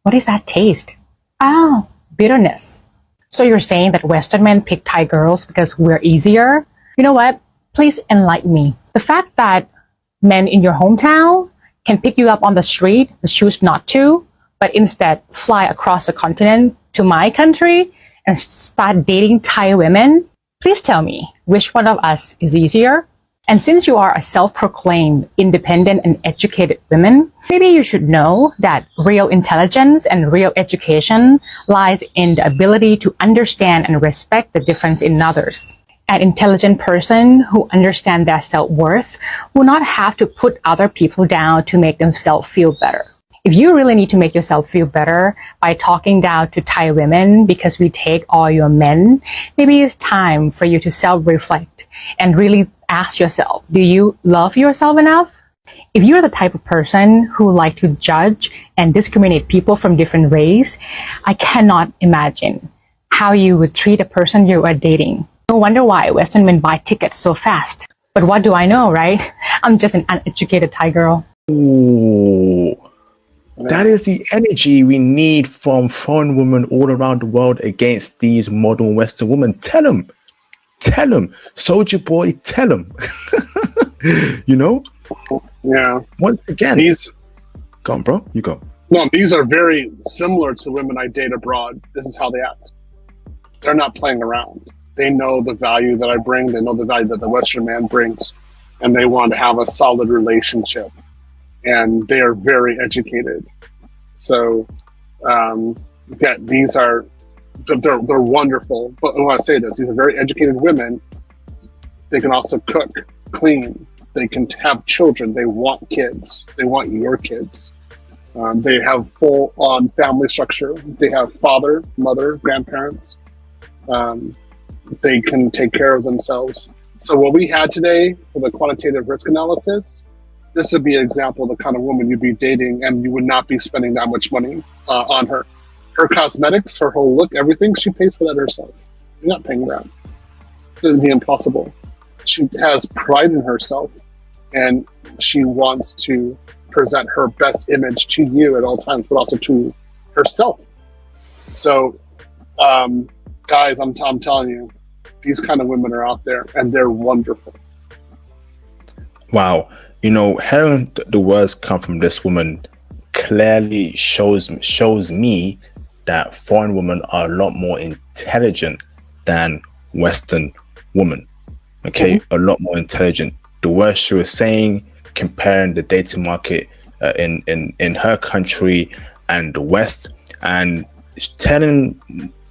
What is that taste? Oh, bitterness. So you're saying that Western men pick Thai girls because we're easier? You know what? Please enlighten me. The fact that men in your hometown can pick you up on the street but choose not to, but instead fly across the continent to my country and start dating Thai women? Please tell me, which one of us is easier? And since you are a self-proclaimed independent and educated woman, maybe you should know that real intelligence and real education lies in the ability to understand and respect the difference in others. An intelligent person who understands their self-worth will not have to put other people down to make themselves feel better. If you really need to make yourself feel better by talking down to Thai women because we take all your men, maybe it's time for you to self-reflect and really ask yourself, do you love yourself enough? If you're the type of person who like to judge and discriminate people from different race, I cannot imagine how you would treat a person you are dating. No wonder why Western men buy tickets so fast. But what do I know, right? I'm just an uneducated Thai girl. Ooh. That is the energy we need from foreign women all around the world against these modern Western women. Tell them, Soldier Boy, tell them. You know? Yeah. Once again, go on, bro. You go. No, these are very similar to women I date abroad. This is how they act. They're not playing around. They know the value that I bring. They know the value that the Western man brings, and they want to have a solid relationship. And they are very educated. So, these are, they're wonderful. But when I say this, these are very educated women. They can also cook, clean. They can have children. They want kids. They want your kids. They have full-on family structure. They have father, mother, grandparents. They can take care of themselves. So what we had today for the quantitative risk analysis, this would be an example of the kind of woman you'd be dating, and you would not be spending that much money on her. Her cosmetics, her whole look, everything, she pays for that herself. You're not paying that. It would be impossible. She has pride in herself, and she wants to present her best image to you at all times, but also to herself. So, guys, I'm telling you, these kind of women are out there, and they're wonderful. Wow. You know, hearing the words come from this woman clearly shows me that foreign women are a lot more intelligent than Western women. Okay, a lot more intelligent. The words she was saying, comparing the dating market in her country and the West, and telling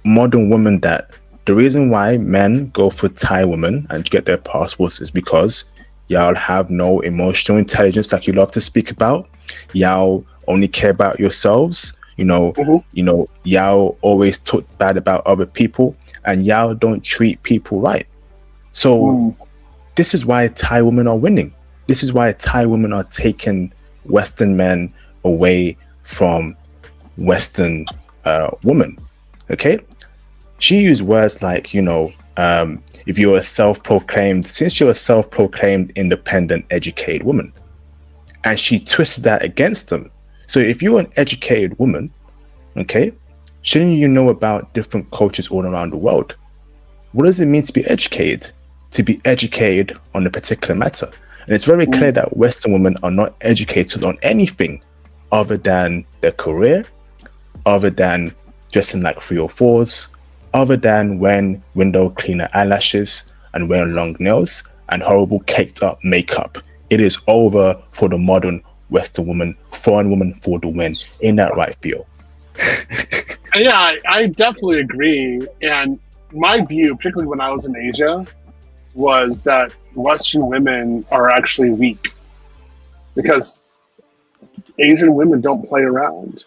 modern women that the reason why men go for Thai women and get their passports is because y'all have no emotional intelligence like you love to speak about. Y'all only care about yourselves. You know, y'all always talk bad about other people, and y'all don't treat people right. So this is why Thai women are winning. This is why Thai women are taking Western men away from Western women. Okay? She used words like, if you're a since you're a self-proclaimed independent, educated woman, and she twisted that against them. So if you're an educated woman, okay, shouldn't you know about different cultures all around the world? What does it mean to be educated? To be educated on a particular matter. And it's very clear that Western women are not educated on anything other than their career, other than dressing like 304s, other than wearing window cleaner eyelashes and wearing long nails and horrible caked up makeup. It is over for the modern Western woman, foreign woman for the win. Ain't that right, Theo? Yeah, I definitely agree. And my view, particularly when I was in Asia, was that Western women are actually weak because Asian women don't play around.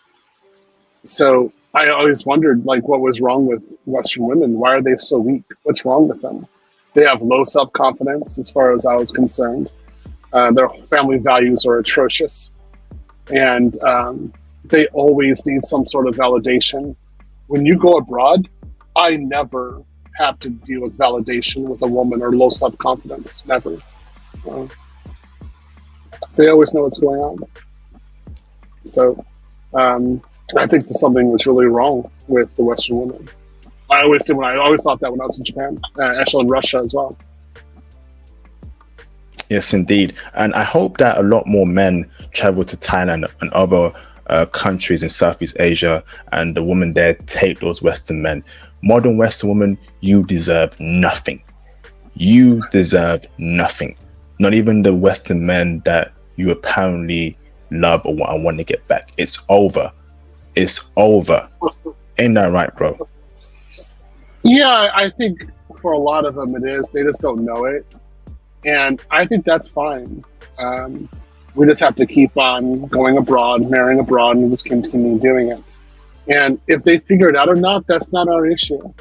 So I always wondered, what was wrong with Western women? Why are they so weak? What's wrong with them? They have low self-confidence, as far as I was concerned. Their family values are atrocious. And they always need some sort of validation. When you go abroad, I never have to deal with validation with a woman or low self-confidence. Never. They always know what's going on. So I think there's something that's really wrong with the Western women. I always thought that when I was in Japan, actually in Russia as well. Yes, indeed. And I hope that a lot more men travel to Thailand and other countries in Southeast Asia, and the women there take those Western men. Modern Western women, you deserve nothing. You deserve nothing. Not even the Western men that you apparently love or want to get back. It's over. It's over. Ain't that right, bro? Yeah, I think for a lot of them it is. They just don't know it. And I think that's fine. We just have to keep on going abroad, marrying abroad, and just continue doing it. And if they figure it out or not, that's not our issue.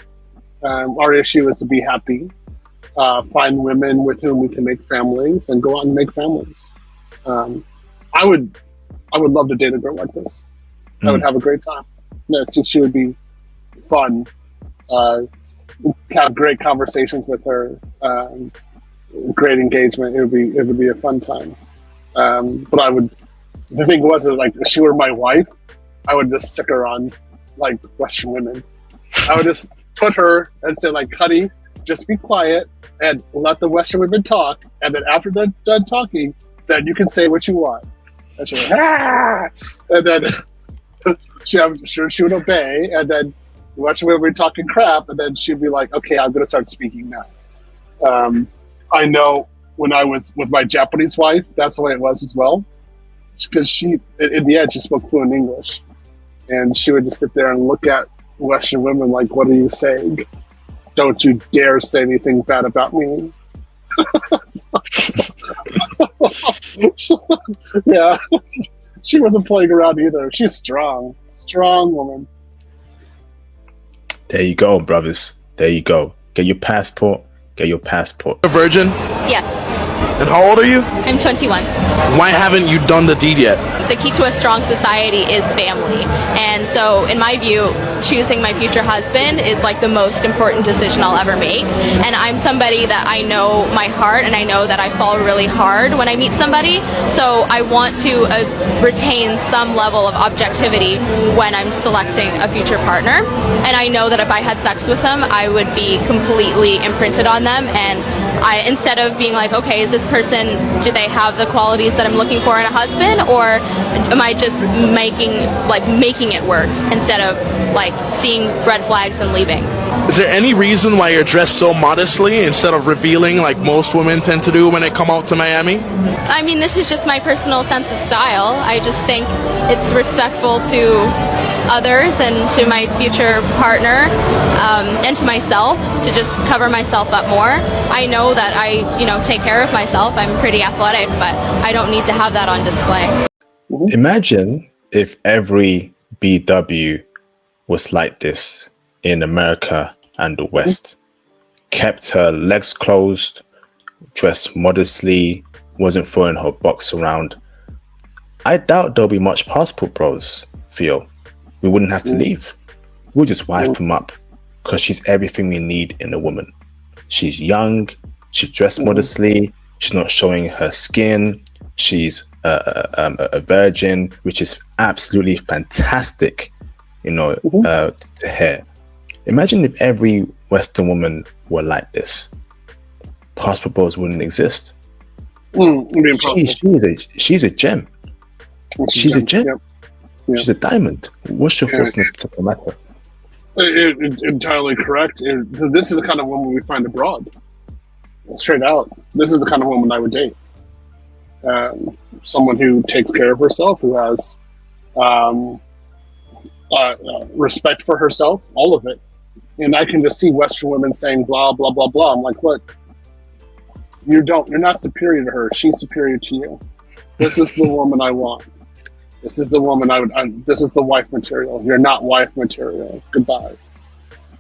Our issue is to be happy, find women with whom we can make families, and go out and make families. I would love to date a girl like this. I would have a great time. Yeah, she would be fun. Have great conversations with her. Great engagement. It would be a fun time. But the thing was, like, if she were my wife, I would just stick her on like Western women. I would just put her and say, like, honey, just be quiet and let the Western women talk. And then after they're done talking, then you can say what you want. And she'll and then I'm sure she would obey. And then the Western women would be talking crap. And then she'd be like, okay, I'm going to start speaking now. I know when I was with my Japanese wife, that's the way it was as well. Because she, in the end, she spoke fluent English. And she would just sit there and look at Western women like, what are you saying? Don't you dare say anything bad about me. Yeah, she wasn't playing around either. She's strong woman. There you go, brothers. There you go. Get your passport. A virgin? Yes, And how old are you? I'm 21. Why haven't you done the deed yet? The key to a strong society is family. And so, in my view, choosing my future husband is like the most important decision I'll ever make. And I'm somebody that I know my heart, and I know that I fall really hard when I meet somebody. So I want to retain some level of objectivity when I'm selecting a future partner. And I know that if I had sex with them, I would be completely imprinted on them. And instead of being like, okay, is this person, do they have the qualities that I'm looking for in a husband, or am I just making it work instead of like seeing red flags and leaving? Is there any reason why you're dressed so modestly instead of revealing like most women tend to do when they come out to Miami? I mean, this is just my personal sense of style. I just think it's respectful to others and to my future partner, and to myself, to just cover myself up more. I know that I, take care of myself. I'm pretty athletic, but I don't need to have that on display. Imagine if every BW was like this in America and the West. Kept her legs closed, dressed modestly, wasn't throwing her box around. I doubt there'll be much passport bros, Theo. We wouldn't have to leave. We'll just wife them up because she's everything we need in a woman. She's young, she's dressed modestly, she's not showing her skin, she's a virgin, which is absolutely fantastic, to hear. Imagine if every Western woman were like this. Passport bros wouldn't exist. It'd be impossible. She's a gem. She's a gem. Yep. Yep. She's a diamond. What's your thoughts on this particular matter? Entirely correct. This is the kind of woman we find abroad. Straight out. This is the kind of woman I would date. Someone who takes care of herself, who has respect for herself, all of it. And I can just see Western women saying blah, blah, blah, blah. I'm like, look, you're not superior to her. She's superior to you. This is the woman I want. This is the woman this is the wife material. You're not wife material. Goodbye.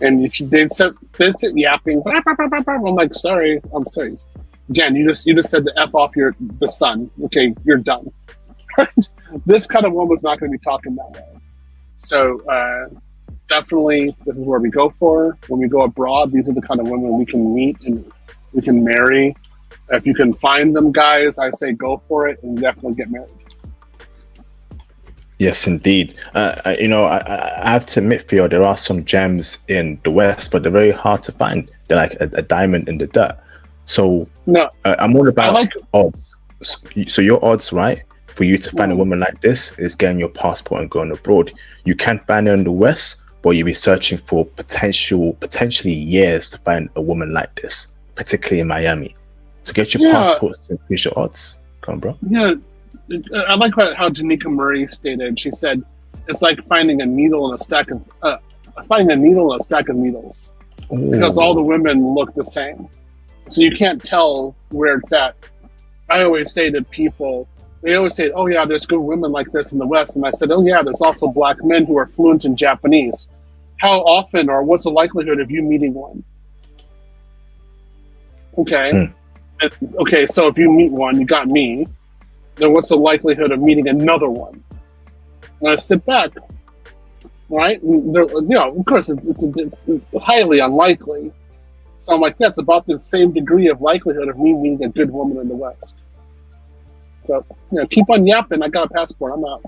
And if they sit yapping, I'm like, sorry. I'm sorry. Again, you just said the F off the son. Okay, you're done. This kind of woman's not going to be talking that way. So definitely, this is where we go for. When we go abroad, these are the kind of women we can meet and we can marry. If you can find them, guys, I say go for it and definitely get married. Yes, indeed. I have to admit, Theo, there are some gems in the West, but they're very hard to find. They're like a diamond in the dirt. So No, I'm all I about like. odds. So your odds, right, for you to find a woman like this is getting your passport and going abroad. You can't find her in the West, but you'll be searching for potentially years to find a woman like this, particularly in Miami. So get your Yeah. passports to increase your odds. Come on, bro. Yeah, I like how Danica Murray stated. She said, "It's like finding a needle in a stack of needles because all the women look the same, so you can't tell where it's at." I always say to people, they always say, "Oh yeah, there's good women like this in the West," and I said, "Oh yeah, there's also black men who are fluent in Japanese. How often, or what's the likelihood of you meeting one?" Okay, okay, so if you meet one, you got me. Then what's the likelihood of meeting another one? And I sit back, right? And of course, it's highly unlikely. So I'm like, that's about the same degree of likelihood of me meeting a good woman in the West. So, keep on yapping. I got a passport. I'm out.